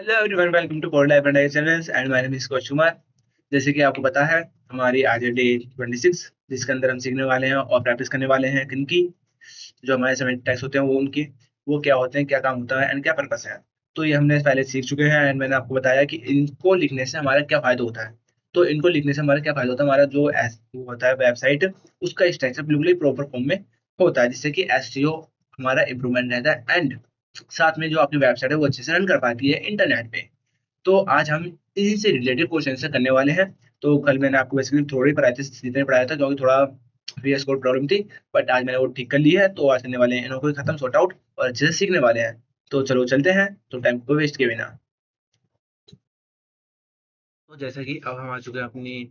Hello everyone, welcome to code life and channels and my name is कोच कुमार। जैसे कि आपको पता है, हमारी आज है डे 26, जिसके अंदर हम सीखने वाले हैं और प्रैक्टिस करने वाले हैं किनकी, जो हमारे सेमेंटिक टैग्स होते हैं वो उनकी, वो क्या होते हैं, क्या काम होता है एंड क्या पर्पस है। तो ये हमने पहले सीख चुके हैं एंड मैंने आपको बताया कि इनको लिखने से हमारा क्या फायदा होता है। तो इनको लिखने से हमारा क्या फायदा होता है, हमारा जो वो होता है वेबसाइट, उसका स्ट्रक्चर बिल्कुल ही प्रॉपर फॉर्म में होता है, जिससे कि एसईओ हमारा इंप्रूवमेंट रहता है एंड साथ में जो आपकी वेबसाइट है वो अच्छे से रन कर पाती है इंटरनेट पे। तो आज हम इसी से रिलेटेड क्वेश्चन से करने वाले हैं। तो कल मैंने आपको बेसिकली थोड़ी पढ़ाई थी, जितने पढ़ाया था, क्योंकि थोड़ा VS कोड प्रॉब्लम थी, बट आज मैंने वो ठीक कर ली है। तो आज करने वाले हैं इनको खत्म सॉर्ट आउट और अच्छे से सीखने वाले हैं। तो चलो चलते हैं, तो टाइम को वेस्ट किए बिना। तो जैसा कि अब हम आ चुके हैं अपनी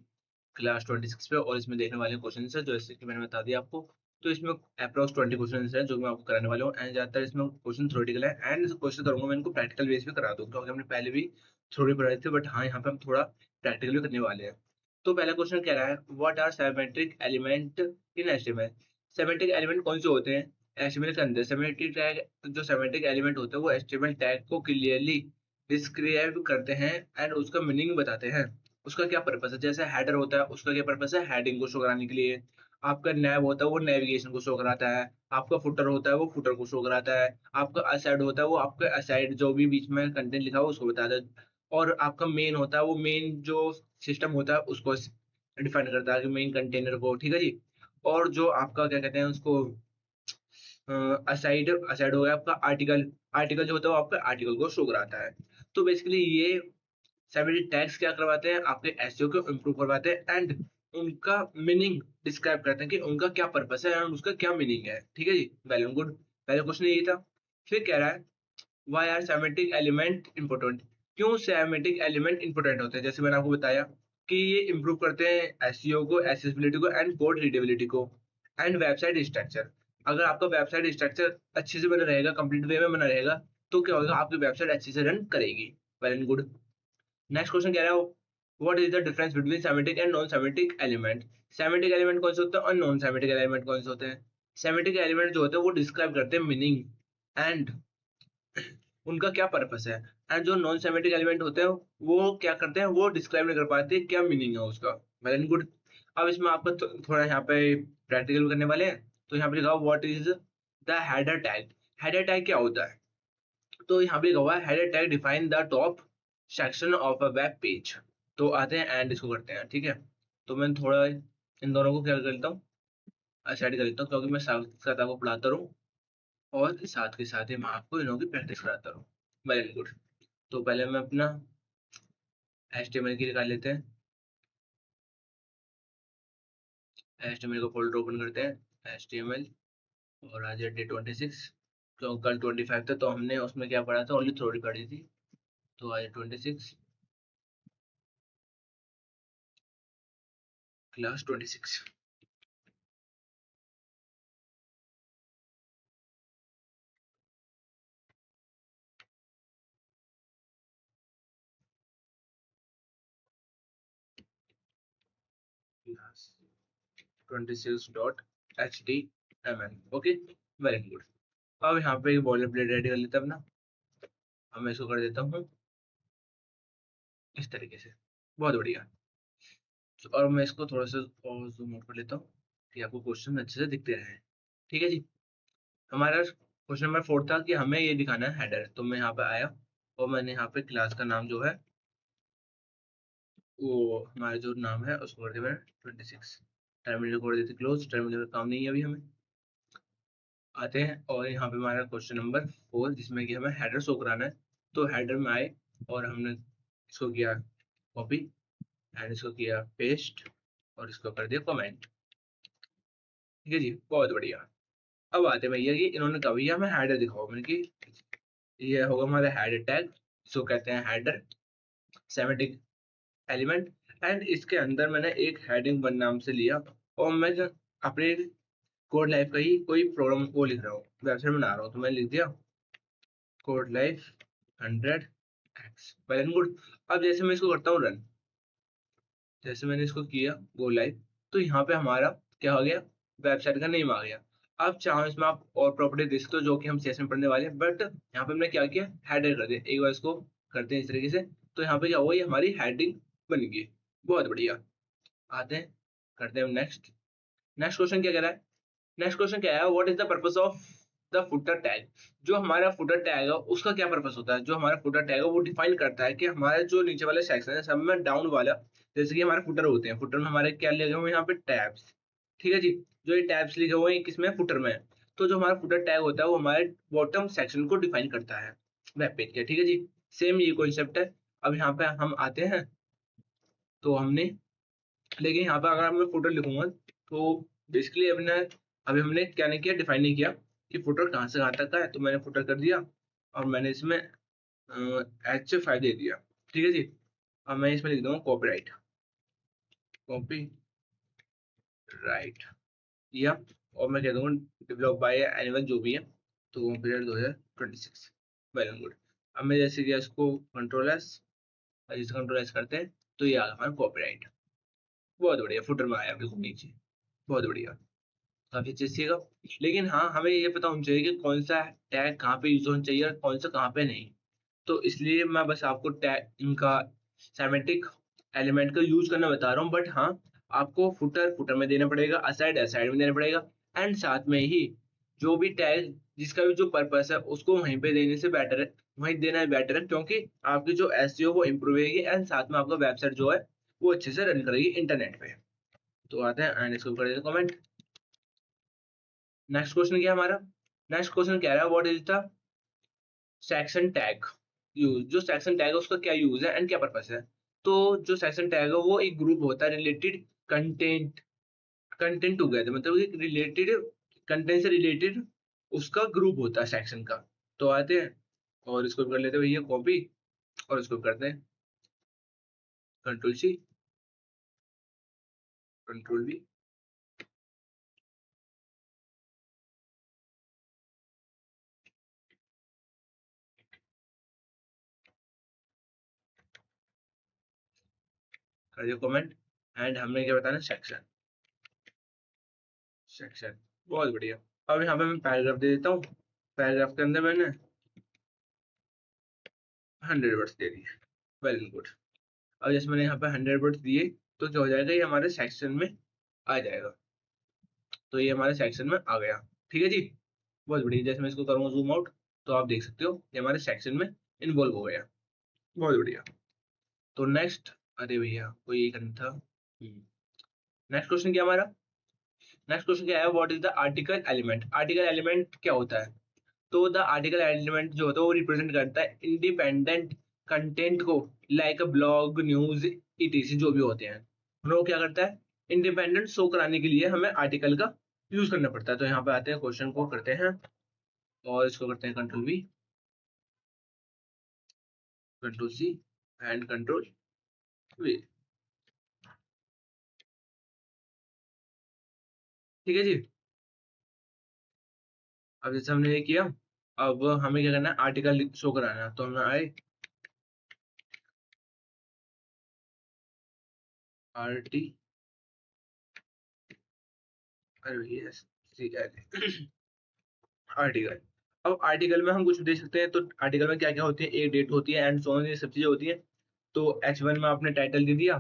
क्लास 26 पे और इसमें देखने वाले क्वेश्चन है, जो जैसे कि मैंने बता दिया आपको। तो इसमें अप्रॉक्स 20 क्वेश्चन है जो मैं आपको कराने वाला हूँ एंड ज़्यादातर इसमें क्वेश्चन थ्योरेटिकल है एंड कोशिश करूंगा मैं इनको प्रैक्टिकल बेस पे करा दूँ, क्योंकि हमने पहले भी थ्योरी पढ़ाई थी, बट हाँ यहाँ पे हम थोड़ा प्रैक्टिकल भी करने वाले हैं। तो पहला क्वेश्चन कह रहा है, what are semantic element in HTML. Semantic element कौन से होते हैं एचटीएमएल के अंदर। सेमेंटिक टैग, जो सेमेंटिक एलिमेंट होते हैं वो एचटीएमएल टैग को क्लियरली डिस्क्राइब करते हैं एंड उसका मीनिंग बताते हैं। उसका क्या पर्पस है, जैसे हेडर होता है उसका क्या पर्पस है, हेडिंग को शो कराने के लिए। आपका नैव होता है वो नेविगेशन को शो कराता है। आपका फुटर होता है वो फुटर को शो कराता है। आपका असाइड होता है वो आपका असाइड जो भी बीच में कंटेंट लिखा हो उसको बताता है। और आपका मेन होता है वो मेन जो सिस्टम होता है उसको डिफाइन करता है कि मेन कंटेनर को, ठीक है जी। और जो आपका क्या कहते हैं उसको, असाइड असाइड हो गया आपका आर्टिकल। आर्टिकल जो होता है वो आपका आर्टिकल को शो कराता है। तो बेसिकली ये सेवेंटी टैग्स क्या करवाते हैं, आपके एसईओ को इम्प्रूव करवाते हैं एंड उनका मीनिंग डिस्क्राइब करते हैं कि उनका क्या पर्पस है एंड उसका क्या मीनिंग है, ठीक है जी। वेल एंड गुड, पहले क्वेश्चन यही था। फिर कह रहा है, why are semantic element important. क्यों सेमेंटिक एलिमेंट इंपॉर्टेंट होते हैं, जैसे मैंने आपको बताया कि ये इंप्रूव करते हैं एसईओ को, एक्सेसिबिलिटी को एंड कोड रीडेबिलिटी को एंड वेबसाइट स्ट्रक्चर। अगर आपका वेबसाइट स्ट्रक्चर अच्छे से बना रहेगा, कंप्लीट वे में बना रहेगा, तो क्या होगा, आपकी वेबसाइट अच्छे से रन करेगी। Well and good. Next question कह रहा है, what is the difference between semantic and non semantic element. Semantic element कौन से होते हैं और नॉन सेमेंटिक एलिमेंट कौन से होते हैं। सेमेंटिक एलिमेंट जो होते हैं वो डिस्क्राइब करते हैं मीनिंग एंड उनका क्या पर्पस है। एंड जो नॉन सेमेटिक एलिमेंट होते हैं वो क्या करते हैं, वो डिस्क्राइब नहीं कर पाते क्या मीनिंग है उसका। Well and good. अब इसमें आपको थोड़ा यहाँ पे प्रैक्टिकल करने वाले हैं। तो यहाँ पे लिखा हुआ what is the header tag. Header tag क्या होता है, तो यहाँ पे लिखा हुआ है, header tag define the top section of a web page. तो आते हैं एंड इसको करते हैं, ठीक है। तो मैं थोड़ा इन दोनों को क्या कर लेता हूँ, साइड कर लेता हूँ, क्योंकि मैं साथ साथ आपको पढ़ाता रहूँ और साथ के साथ ही मैं आपको इन लोगों की प्रैक्टिस कराता रहूँ। Very good. तो पहले मैं अपना HTML की निकाल लेते हैं। HTML को फोल्डर ओपन करते हैं, HTML। और आज है डे 26, तो कल 25 था, तो हमने उसमें क्या पढ़ा था, ओनली थ्योरी पढ़ी थी। तो आज 26, class 26। Class 26.html। Okay, very good. अब यहाँ पे बॉलर प्लेट रेडी कर लेते हैं अपना। अब मैं इसको कर देता हूँ इस तरीके से, बहुत बढ़िया। और मैं इसको थोड़ा सा और जूम आउट कर लेता हूँ कि आपको क्वेश्चन अच्छे से दिखते रहे, ठीक है जी। हमारा क्वेश्चन नंबर 4 था कि हमें ये दिखाना है हेडर। तो मैं यहाँ पे आया और मैंने यहाँ पे क्लास का नाम जो है वो, हमारा जो नाम है उसको कर दिया मैंने 26। टर्मिनल को कर देते क्लोज, टर्मिनल का काम नहीं है अभी हमें। आते हैं और यहाँ पे हमारा क्वेश्चन नंबर 4, जिसमें कि हमें हेडर शो कराना है। तो हेडर में आए और हमने इसको किया कॉपी एंड इसको किया पेस्ट और इसको कर दिया कमेंट, ठीक है जी, बहुत बढ़िया। अब आते हैं भैया कि इन्होंने कहा भैया हमें हेडर दिखाओ, मैंने कि ये होगा हमारा हेडर टैग, इसको कहते हैं हेडर सेमेटिक एलिमेंट। एंड इसके अंदर मैंने एक हेडिंग वन नाम से लिया और मैं अपने कोड लाइफ का ही कोई प्रोग्राम वो लिख रहा हूँ, वेबसाइट बना रहा हूँ, तो मैंने लिख दिया code life 100x। Well and good. अब जैसे मैं इसको करता हूँ रन, जैसे मैंने इसको किया गो लाइव, तो यहाँ पे हमारा क्या हो गया, वेबसाइट का नेम आ गया। अब चाहो इसमें आप और प्रॉपर्टी दे सकते हो जो कि हम सीएस में पढ़ने वाले हैं, बट यहाँ पे हमने क्या किया, हेडर कर दिया। एक बार इसको करते हैं इस तरीके से। तो यहाँ पे क्या हुआ, ये हमारी हेडिंग बन गई। बहुत बढ़िया। आते हैं, करते हैं नेक्स्ट। नेक्स्ट क्वेश्चन क्या कह रहा है? नेक्स्ट क्वेश्चन क्या है, what is the purpose of the footer tag? जो हमारा फुटर टैग है उसका क्या पर्पस होता है? जो हमारा फुटर टैग है वो डिफाइन करता है कि हमारा जो नीचे वाला सेक्शन है सब में डाउन वाला, जैसे कि हमारे फुटर होते हैं, फुटर में हमारे क्या लगे हुए हैं यहाँ पे टैब्स। ठीक है जी, जो ये टैब्स लिखे हुए हैं किसमें, फुटर में। तो जो हमारा फुटर टैग होता है वो हमारे बॉटम सेक्शन को डिफाइन करता है वेब पेज के। ठीक है जी, सेम ये कॉन्सेप्ट है। अब यहाँ पे हम आते हैं, तो हमने, लेकिन यहाँ पे अगर मैं फुटर लिखूंगा तो बेसिकली अभी हमने क्या नहीं किया, डिफाइन नहीं किया कि फुटर कहाँ से कहाँ तक का है। तो मैंने फुटर कर दिया और मैंने इसमें H5 दे दिया। ठीक है जी, अब मैं इसमें लिख दूंगा कॉपीराइट, कॉपी राइट, या और मैं कह दूंगा डेवलप बाय एनिमल जो भी है, तो कॉपीराइट 2026, वेल एंड गुड। अब मैं जैसे कि इसको कंट्रोल एस, इसे कंट्रोल एस करते हैं तो ये आ गया हमारा कॉपीराइट। बहुत बढ़िया, फुटर में आया बिल्कुल नीचे। बहुत बढ़िया, काफी अच्छे से सीखा। लेकिन हाँ, हमें ये पता होना चाहिए कि कौन सा टैग कहाँ पे यूज होना चाहिए और कौन सा कहाँ पे नहीं। तो इसलिए मैं बस आपको टैग इनका सेमेंटिक एलिमेंट का यूज करना बता रहा हूँ। बट हाँ, आपको फुटर फुटर में देना पड़ेगा, असाइड असाइड में देना पड़ेगा, एंड साथ में ही जो भी टैग जिसका भी जो पर्पस है उसको वहीं पे देने से बेटर है, वहीं देना बेटर है, क्योंकि आपकी जो एसईओ वो इम्प्रूव होगी एंड साथ में आपका वेबसाइट जो है वो अच्छे से रन करेगी इंटरनेट पे। तो आते हैं एंड इसको कर देते कमेंट। नेक्स्ट क्वेश्चन क्या है हमारा? नेक्स्ट क्वेश्चन कह रहा है what is the section tag use? जो सेक्शन टैग है उसका क्या यूज है एंड क्या पर्पस है? तो जो सेक्शन टैग है वो एक ग्रुप होता है रिलेटेड कंटेंट, कंटेंट टुगेदर, मतलब एक रिलेटेड कंटेंट से रिलेटेड उसका ग्रुप होता है सेक्शन का। तो आते हैं और इसको कर लेते हैं भैया कॉपी, और इसको करते हैं कंट्रोल सी, कंट्रोल वी। कर दिया कमेंट, एंड हमने क्या बताना, सेक्शन, सेक्शन। बहुत बढ़िया। अब यहाँ पे मैं पैराग्राफ दे देता हूँ। पैराग्राफ के अंदर मैंने 100 वर्ड्स दे दिए, वेल एंड गुड। अब जैसे मैंने यहाँ पे 100 वर्ड्स दिए तो क्या हो जाएगा, ये हमारे सेक्शन में आ जाएगा। तो ये हमारे सेक्शन में आ गया। ठीक है जी, बहुत बढ़िया। जैसे मैं इसको करूँगा जूम आउट तो आप देख सकते हो ये हमारे सेक्शन में इन्वॉल्व हो गया। बहुत बढ़िया। तो नेक्स्ट, अरे भैया कोई ये करना था। नेक्स्ट क्वेश्चन क्या हमारा? नेक्स्ट क्वेश्चन क्या है, what is the article element? Article element क्या होता है? तो द आर्टिकल एलिमेंट जो होता है वो रिप्रेजेंट करता है इंडिपेंडेंट कंटेंट को, like a blog, news, etc जो भी होते हैं उनको क्या करता है, इंडिपेंडेंट शो कराने के लिए हमें आर्टिकल का यूज करना पड़ता है। तो यहाँ पे आते हैं, क्वेश्चन को करते हैं और इसको करते हैं control V, control C and control V. ठीक है जी, अब जैसे हमने ये किया, अब हमें क्या करना है, आर्टिकल शो कराना है। तो हमें आए आर टी, आर्टिकल। अब आर्टिकल में हम कुछ भी दे सकते हैं। तो आर्टिकल में क्या क्या होती है, एक डेट होती है एंड सो ऑन, ये सब चीजें होती है। तो H1 में आपने टाइटल दे दिया,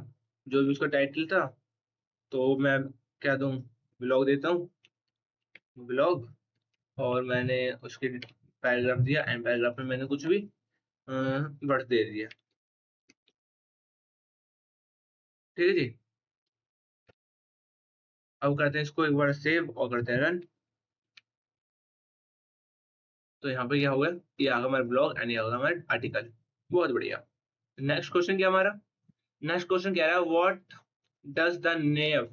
जो भी उसका टाइटल था। तो मैं क्या दूं, ब्लॉग देता हूँ, ब्लॉग। और मैंने उसके पैराग्राफ दिया एंड पैराग्राफ में मैंने कुछ भी वर्ड दे दिया। ठीक है जी, अब करते हैं इसको एक बार सेव और करते हैं रन। तो यहाँ पे क्या होगा, ये आ गया हमारा ब्लॉग एंड ये आ गया हमारा आर्टिकल। बहुत बढ़िया। नेक्स्ट क्वेश्चन क्या हमारा? नेक्स्ट क्वेश्चन कह रहा है what does the naive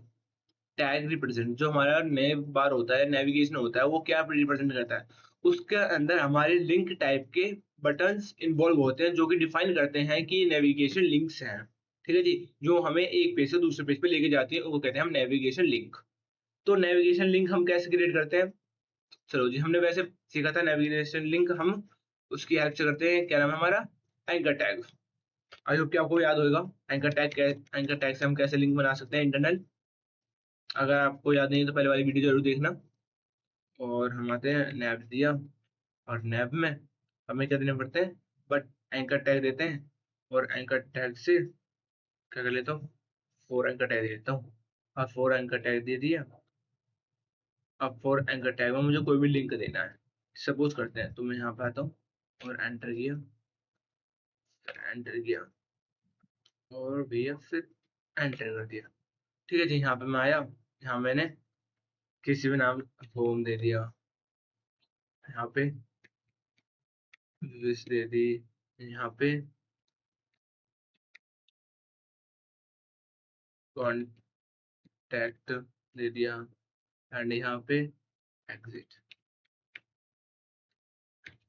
tag represent? जो हमारा नेव बार होता है, नेविगेशन होता है, वो क्या रिप्रेजेंट करता है? उसके अंदर हमारे लिंक टाइप के बटन्स इन्वॉल्व होते हैं जो कि डिफाइन करते हैं कि नेविगेशन लिंक्स हैं। ठीक है जी, जो हमें एक पेज से दूसरे पेज पे लेके जाती है उनको कहते हैं हम नेविगेशन लिंक। तो नेविगेशन लिंक हम कैसे क्रिएट करते हैं? चलो जी, हमने वैसे सीखा था नेविगेशन लिंक हम उसकी हेल्प से करते हैं। क्या नाम है हमारा, एंकर टैग। आई होप कि आपको याद होगा एंकर टैग, एंकर टैग से हम कैसे लिंक बना सकते हैं इंटरनल। अगर आपको याद नहीं है तो पहले वाली वीडियो जरूर देखना। और हम आते हैं नैब दिया, और नैब में हमें क्या देने पड़ते हैं, बट एंकर टैग देते हैं और एंकर टैग से क्या कर लेता हूँ, 4 एंकर टैग दे देता हूँ। अब 4 एंकर टैग दे दिया। अब 4 एंकर टैग में मुझे कोई भी लिंक देना है, सपोज करते हैं, तो मैं यहाँ पे आता हूँ और एंटर किया, एंटर किया और भैया फिर एंटर कर दिया। ठीक है जी, यहाँ पे मैं आया, यहाँ मैंने किसी भी नाम होम दे दिया, यहाँ पे विश दे दी, यहाँ पे कॉन्टैक्ट दे दिया एंड यहाँ पे एग्जिट।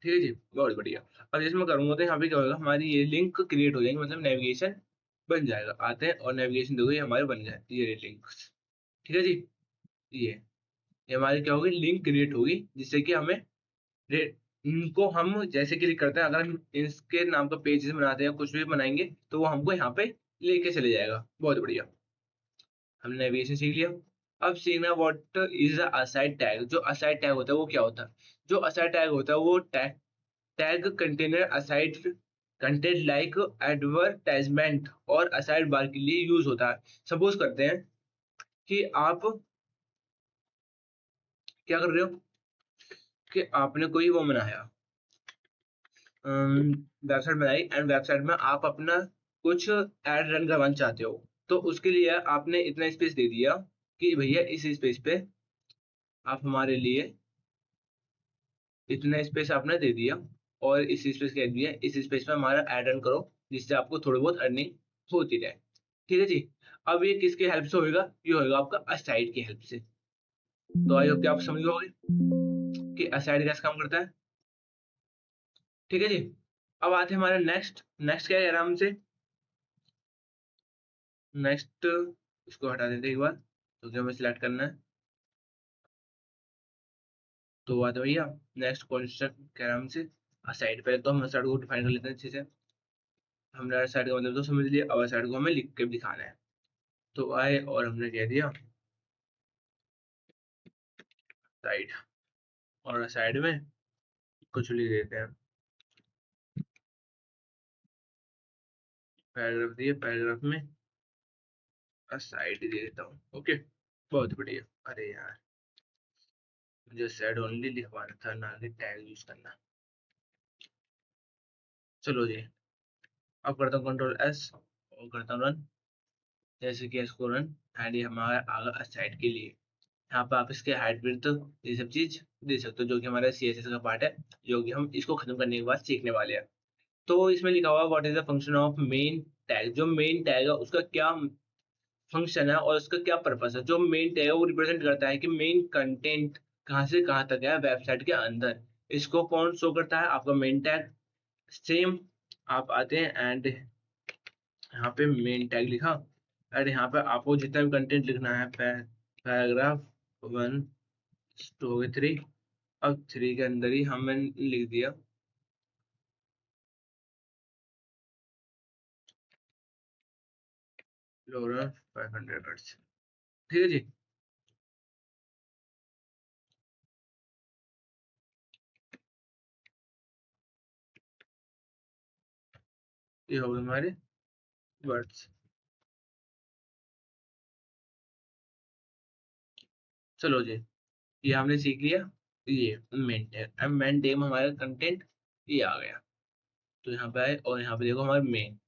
ठीक है जी, बहुत बढ़िया। अब जैसे मैं करूंगा तो यहाँ पे क्या होगा, हमारी ये लिंक क्रिएट हो जाएंगे, मतलब नेविगेशन बन जाएगा। आते हैं और नेविगेशन देखो, ये हमारे बन जाए ये लिंक्स। ठीक है जी, ये हमारी क्या होगी, लिंक क्रिएट होगी, जिससे कि हमें इनको हम जैसे क्लिक करते हैं, अगर हम इसके नाम का पेजेस बनाते हैं, कुछ भी बनाएंगे, तो वो हमको यहाँ पे लेके चले जाएगा। बहुत बढ़िया, हमने नेविगेशन सीख लिया। अब सीखना व्हाट इज असाइड टैग। जो असाइड टैग होता है वो क्या होता है, जो असाइड टैग होता है वो tag container aside content like advertisement और असाइड बार के लिए यूज होता है। सपोज करते हैं कि आप क्या कर रहे हो, कि आपने कोई वो बनाया, वेबसाइट बनाई एंड वेबसाइट में आप अपना कुछ एड रन करवाना चाहते हो, तो उसके लिए आपने इतना स्पेस दे दिया कि भैया इस स्पेस पे आप हमारे लिए इतना स्पेस आपने दे दिया, और इस स्पेस कह दिया, इस स्पेस में हमारा ऐड रन करो, जिससे आपको थोड़ी बहुत अर्निंग होती रहे। ठीक है जी, अब ये किसके हेल्प से होएगा, ये होएगा आपका असाइड की हेल्प से। तो आई होप कि आप समझ गए होंगे कि असाइड कैसे काम करता है। ठीक है जी, अब आते हैं हमारे नेक्स्ट। नेक्स्ट क्या है आराम से, नेक्स्ट इसको हटा देते हैं एक बार, तो क्या हमें सिलेक्ट करना है, तो बात है भैया नेक्स्ट कॉन्स्ट्रक्ट क्या नाम से असाइड। पहले तो हम असाइड को डिफाइन कर लेते हैं अच्छे से। हमने असाइड का मतलब तो समझ लिया, अब असाइड को हमें लिख के भी दिखाना है। तो आए और हमने कह दिया साइड, और साइड में कुछ लिख देते हैं, पैराग्राफ दिए, पैराग्राफ में साइड दे देता हूँ। ओके, बहुत बढ़िया। अरे यार, मुझे साइड ओनली लिखवाना था, ना कि टैग यूज करना। चलो जी, अब करता हूँ कंट्रोल एस और करता हूँ रन। जैसे कि इसको रन, एंड ये हमारा आगे साइड के लिए, यहाँ पे आप इसके हाइट विड्थ ये सब चीज दे सकते हो, जो कि हमारा CSS का पार्ट है, जो कि हम इसको खत्म करने के बाद सीखने वाले हैं। तो इसमें लिखा हुआ what is the function of main tag. जो मेन टैग है उसका क्या फंक्शन है और उसका क्या पर्पस है। जो मेन टैग है वो रिप्रेजेंट करता है कि मेन कंटेंट कहाँ से कहाँ तक है वेबसाइट के अंदर। इसको कौन शो करता है, आपका मेन टैग। सेम आप आते हैं एंड यहाँ पे मेन टैग लिखा, और यहाँ पे आपको जितना भी कंटेंट लिखना है, पैराग्राफ 1 टू हो गए 3, अब 3 के अंदर ही हमने लिख दिया लोरा 500 वर्ड्स। ठीक है जी, ये हो गए हमारे वर्ड्स। चलो जी, ये हमने सीख लिया, ये मेन टैग। अब मेन टैग में हमारा कंटेंट ये आ गया, तो यहाँ पे आए और यहाँ पे देखो हमारा मेन,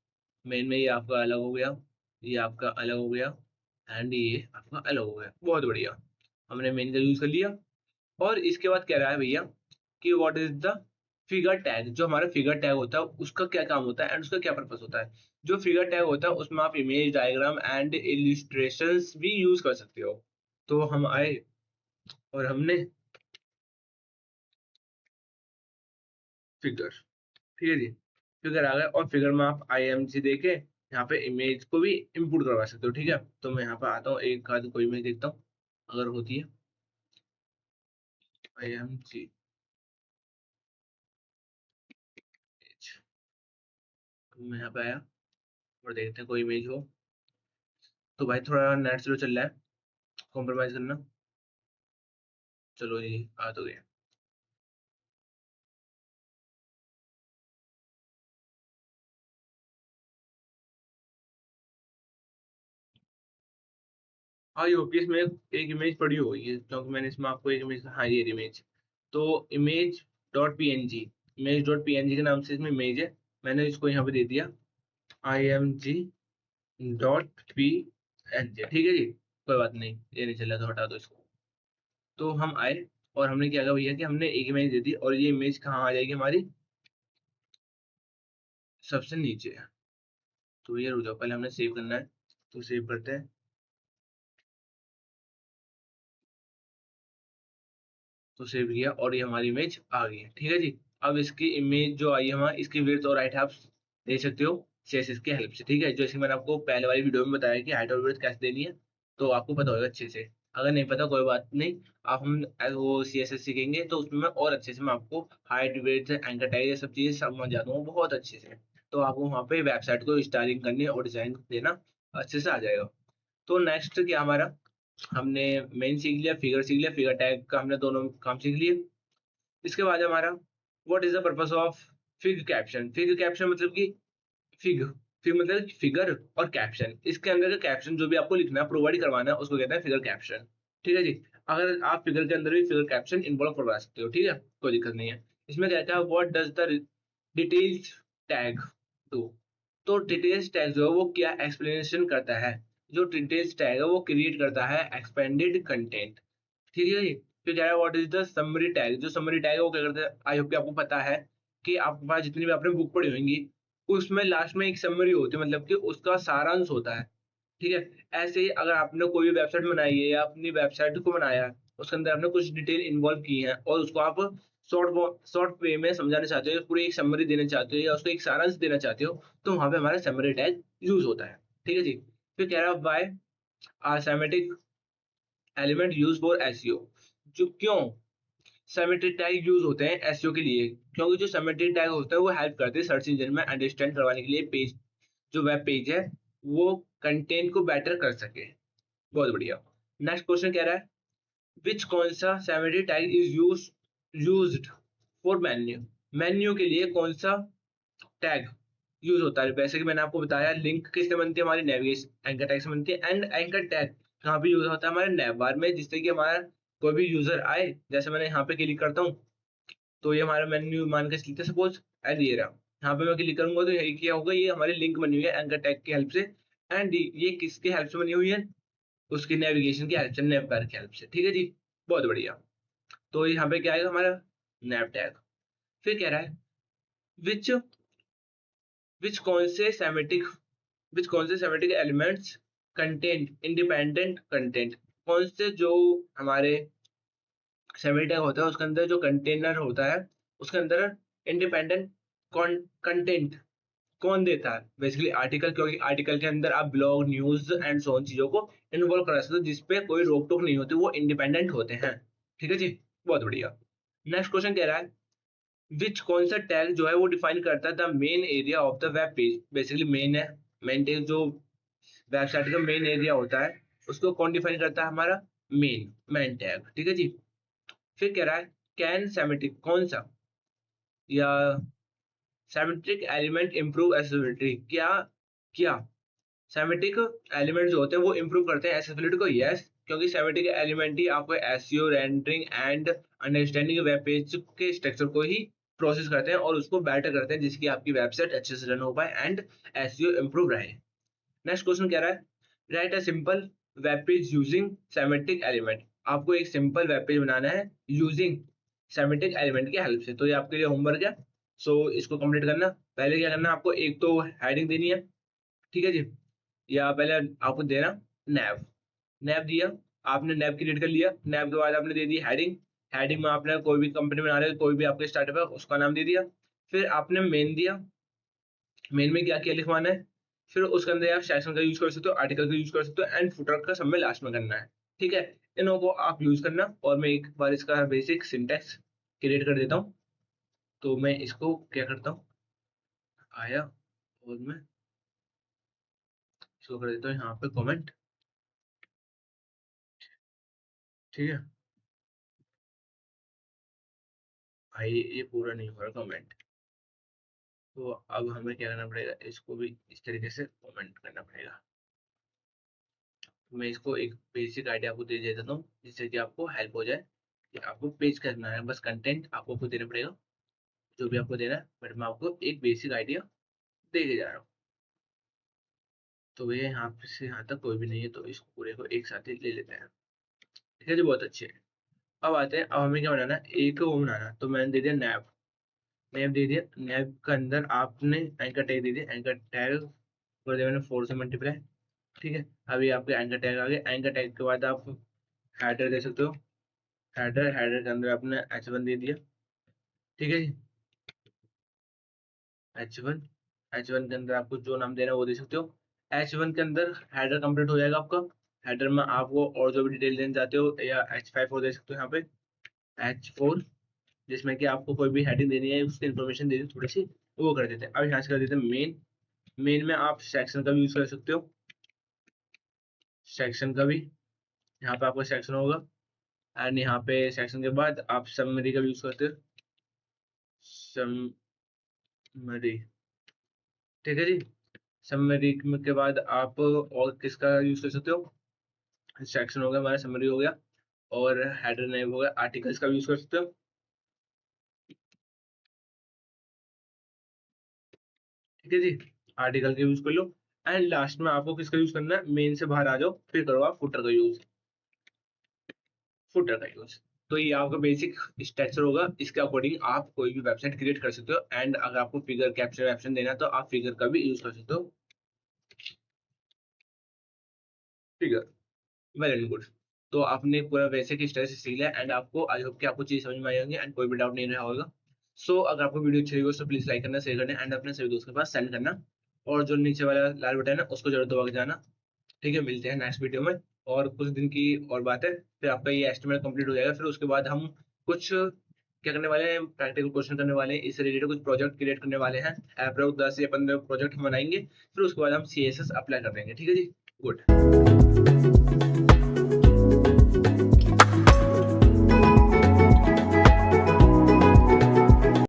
मेन में ये आपका अलग हो गया, ये आपका अलग हो गया, एंड ये आपका अलग हो गया। बहुत बढ़िया, हमने मेन का यूज कर लिया। और इसके बाद कह रहा है भैया कि what is the figure tag. जो हमारा फिगर टैग होता है उसका क्या काम होता है एंड उसका क्या पर्पस होता है। जो फिगर टैग होता है उसमें आप इमेज डायग्राम एंड इलिस्ट्रेशंस भी यूज कर सकते हो। तो हम आए और हमने फिगर, ठीक है जी, फिगर आ गया, और फिगर में आप IMG देके यहाँ पे इमेज को भी इंपोर्ट करवा सकते हो। ठीक है, तो मैं यहाँ पे आता हूँ, एक आध कोई इमेज देखता हूँ अगर होती है। IMG मैं यहाँ पे आया और देखते हैं कोई इमेज हो। तो भाई थोड़ा नेट स्लो चल रहा है, कॉम्प्रोमाइज करना। चलो जी, आ तो गया। आई होप कि इसमें एक इमेज पड़ी होगी, क्योंकि मैंने इसमें आपको एक इमेज, हाँ ये इमेज, तो image dot P N G, image dot P N G के नाम से इसमें इमेज है। मैंने इसको यहाँ पे दे दिया I M G dot P N G, ठीक है जी, कोई बात नहीं, ये नहीं चला तो हटा दो इसको। तो हम आए और हमने क्या किया भैया कि हमने एक इमेज दे दी, और ये इमेज कहाँ आ जाएगी हमारी, सबसे नीचे। तो ये रुक जाओ, पहले हमने सेव करना है, तो सेव करते हैं। तो सेव किया और ये हमारी इमेज आ गई है, ठीक है जी। अब इसकी इमेज जो आई है हमारी, इसकी विड्थ और हाइट आप दे सकते हो सीएसएस की हेल्प से, ठीक है। जैसे मैंने आपको पहले वाली वीडियो में बताया कि हाइट और विड्थ कैसे देनी है, तो आपको पता होगा अच्छे से। अगर नहीं पता कोई बात नहीं, आप हम वो सीएसएस सीखेंगे तो उसमें मैं और अच्छे से मैं आपको हाइट विड्थ एंकर टैग ये सब चीजें समझ जाता हूँ बहुत अच्छे से। तो आपको वहाँ पे वेबसाइट को स्टाइलिंग करनी और डिजाइन देना अच्छे से आ जाएगा। तो नेक्स्ट क्या हमारा, हमने मेन सीख लिया, फिगर सीख लिया, फिगर टैग का हमने दोनों काम सीख लिए। इसके बाद हमारा what is the purpose of fig caption. Fig caption मतलब कि फिग, फिग मतलब फिगर और कैप्शन, इसके अंदर का कैप्शन जो भी आपको लिखना है प्रोवाइड करवाना है उसको कहते हैं फिगर कैप्शन, ठीक है जी। अगर आप फिगर के अंदर भी फिगर कैप्शन इन्वॉल्व करवा सकते हो, ठीक है, कोई दिक्कत नहीं है। इसमें कहता है what does the details tag do. तो डिटेल्स टैग जो है वो क्या एक्सप्लेनेशन करता है, जो डिटेल्स टैग है वो क्रिएट करता है एक्सपेंडेड कंटेंट, ठीक है जी। फिर कह रहा है what is the summary tag. जो समरी टैग है वो क्या करता है, आई होप कि आपको पता है कि आपके पास जितनी भी आपने बुक पढ़ी होंगी उसमें लास्ट में एक समरी होती है, मतलब कि उसका सारांश होता है, ठीक है। ऐसे ही अगर आपने कोई भी वेबसाइट बनाई है या अपनी वेबसाइट को बनाया है, उसके अंदर आपने कुछ डिटेल इन्वॉल्व की है और उसको आप शॉर्ट वे में समझाना चाहते हो, पूरी एक समरी देना चाहते हो या उसको एक सारांश देना चाहते हो, तो वहां पे हमारा समरी टैग यूज होता है, ठीक है जी। फिर कह रहा है by semantic element use for SEO. जो क्यों सेमेट्रिक टैग यूज होते हैं एसईओ के लिए, क्योंकि जो सेमेट्रिक टैग होता है वो हेल्प करते हैं सर्च इंजन में अंडरस्टैंड करवाने के लिए पेज, जो वेब पेज है वो कंटेंट को बेटर कर सके। बहुत बढ़िया। नेक्स्ट क्वेश्चन कह रहा है विच कौन सा symmetric tag is used for menu. Menu के लिए कौन सा टैग यूज होता है। वैसे कि मैंने आपको बताया लिंक किससे बनती है, हमारी नेविगेशन एंकर टैग से बनती है, एंड एंकर टैग कहाँ पे यूज होता है, हमारे नैव बार में, जिससे कि हमारा कोई भी यूजर आए, जैसे मैंने यहाँ पे क्लिक करता हूँ तो ये हमारा मेन्यू मान के चलते सपोज, एंड ये रहा, यहाँ पे मैं क्लिक करूंगा तो यही क्या होगा, ये हमारी लिंक बनी हुई है एंकर टैग की हेल्प से। एंड ये किसके हेल्प से बनी हुई है, उसकी नेविगेशन की हेल्प से, नैव बार की हेल्प से, ठीक है जी। बहुत बढ़िया। तो यहाँ पे क्या आएगा हमारा नैव टैग। फिर कह रहा है विच विच कौन से सेमेटिक विच कौन से semantic elements content independent content. कौन से जो हमारे सेमेटिक टैग होता है उसके अंदर जो कंटेनर होता है उसके अंदर इंडिपेंडेंट कंटेंट कौन देता है, बेसिकली आर्टिकल, क्योंकि आर्टिकल के अंदर आप blog news and so on चीजों को इन्वॉल्व करा सकते हो जिसपे कोई रोक टोक नहीं होती, वो इंडिपेंडेंट होते हैं, ठीक है जी। बहुत बढ़िया। नेक्स्ट क्वेश्चन कह रहा है विच कौन सा टैग जो है वो डिफाइन करता है the main area of the web page. Basically main है, मेन टैग जो वेबसाइट का मेन एरिया होता है उसको कौन डिफाइन करता है, हमारा मेन टैग, ठीक है जी। फिर कह रहा है कैन सेमेटिक कौन सा या सेमेट्रिक एलिमेंट इंप्रूव एसेसिबिलिटी। क्या क्या सेमेटिक एलिमेंट जो होते हैं वो इंप्रूव करते हैं एसेसिबिलिटी को, यस, क्योंकि सेमेटिक एलिमेंट ही आपको SEO rendering and understanding web page के स्ट्रक्चर को ही प्रोसेस करते हैं और उसको बेटर करते हैं जिसकी आपकी वेबसाइट अच्छे से रन हो पाए एंड एसईओ इंप्रूव रहे। नेक्स्ट क्वेश्चन कह रहा है write a simple web page using semantic element. आपको एक सिंपल वेब पेज बनाना है यूजिंग सेमेटिक एलिमेंट की हेल्प से। तो ये आपके लिए होमवर्क है, सो इसको कंप्लीट करना। पहले क्या करना है आपको, एक तो हेडिंग देनी है, ठीक है जी, या पहले आपको देना नैव, नैव दिया, आपने नैव क्रिएट कर लिया, नैव के बाद आपने दे दी हेडिंग, हेडिंग में आपने कोई भी कंपनी बना रहे हो कोई भी आपके स्टार्टअप है उसका नाम दे दिया। फिर आपने मेन दिया, मेन में क्या क्या लिखवाना है, फिर उसके अंदर आप सेक्शन का यूज कर सकते हो, आर्टिकल का यूज कर सकते हो, एंड फुटर का सब में लास्ट में करना है, ठीक है। इनों को आप यूज करना और मैं एक बार इसका बेसिक सिंटेक्स क्रिएट कर देता हूँ। तो मैं इसको क्या करता हूँ, आया और मैं इसको कर देता हूँ यहाँ पे कमेंट, ठीक है। भाई ये पूरा नहीं हो रहा कमेंट, तो अब हमें क्या करना पड़ेगा, इसको भी इस तरीके से कमेंट करना पड़ेगा। मैं इसको एक बेसिक आइडिया आपको दे देता हूँ, जिससे कि आपको हेल्प हो जाए कि आपको पेज कैसे बनाना है। बस कंटेंट आपको खुद देना पड़ेगा, जो भी आपको देना है, बट मैं आपको एक बेसिक आइडिया दे के जा रहा हूँ। तो ये यहाँ से यहाँ तक कोई भी नहीं है, तो इसको पूरे को एक साथ ही ले लेते हैं। ठीक है जी, बहुत अच्छे। अब आते हैं, अब हमें क्या बनाना है, एक वो बनाना है। तो मैंने दे दिया नैव, नैव दे दिया। नैव के अंदर आपने एंकर टैग दे दिया, एंकर टैग कर दिया मैंने 4 से मल्टीप्लाई। ठीक है, अभी आपके एंकर टैग आ गए। एंकर टैग के बाद आप हेडर दे सकते हो। हेडर के अंदर आपने h1 दे दिया। ठीक है जी, h1, h1 के अंदर आपको जो नाम देना है वो दे सकते हो। h1 के अंदर हेडर कंप्लीट हो जाएगा आपका। हेडर में आप वो और जो भी डिटेल देना चाहते हो, या h5 दे सकते हो यहाँ पे, h4, जिसमें कि आपको कोई भी हेडिंग देनी है, उसकी इन्फॉर्मेशन देनी है थोड़ी सी, वो कर देते हैं। अब यहाँ से कर देते हैं मेन। मेन में आप सेक्शन का भी यूज कर सकते हो, सेक्शन का भी, यहाँ पे आपका सेक्शन होगा। एंड यहाँ पे सेक्शन के बाद आप समरी का भी यूज करते हो, समरी। ठीक है जी, समरी के बाद आप और किसका यूज कर सकते हो, सेक्शन हो गया हमारा, समरी हो गया, और हेडर नेम हो गया, आर्टिकल्स का यूज कर सकते हो। ठीक है जी, आर्टिकल का यूज कर लो। एंड लास्ट में आपको किसका यूज करना है, मेन से बाहर आ जाओ, फिर करो आप फुटर का यूज, फुटर का यूज। तो ये आपका बेसिक स्ट्रक्चर होगा, इसके अकॉर्डिंग आप कोई भी वेबसाइट क्रिएट कर सकते हो। एंड अगर आपको फिगर कैप्शन वैप्शन देना है, तो आप फिगर का भी यूज कर सकते हो, फिगर। Well and good. तो आपने पूरा बेसिक इस तरह से सीख लिया, एंड आपको आई होप कि आपको चीज समझ में आई होंगी, एंड कोई भी डाउट नहीं रहा होगा। सो अगर आपको वीडियो अच्छी लगी हो, तो प्लीज लाइक करना, शेयर करना, एंड अपने सभी दोस्तों के पास सेंड करना। और जो नीचे वाला लाल बटन है, उसको जरूर दबा के जाना। ठीक है, मिलते हैं नेक्स्ट वीडियो में। और कुछ दिन की और बात है, फिर आपका ये एस्टिमेट कंप्लीट हो जाएगा। फिर उसके बाद हम कुछ क्या करने वाले हैं, प्रैक्टिकल क्वेश्चन करने वाले हैं, इससे रिलेटेड कुछ प्रोजेक्ट क्रिएट करने वाले हैं। अप्रोक्स 10 या 15 प्रोजेक्ट हम बनाएंगे, फिर उसके बाद हम CSS अप्लाई कर देंगे। ठीक है जी, गुड।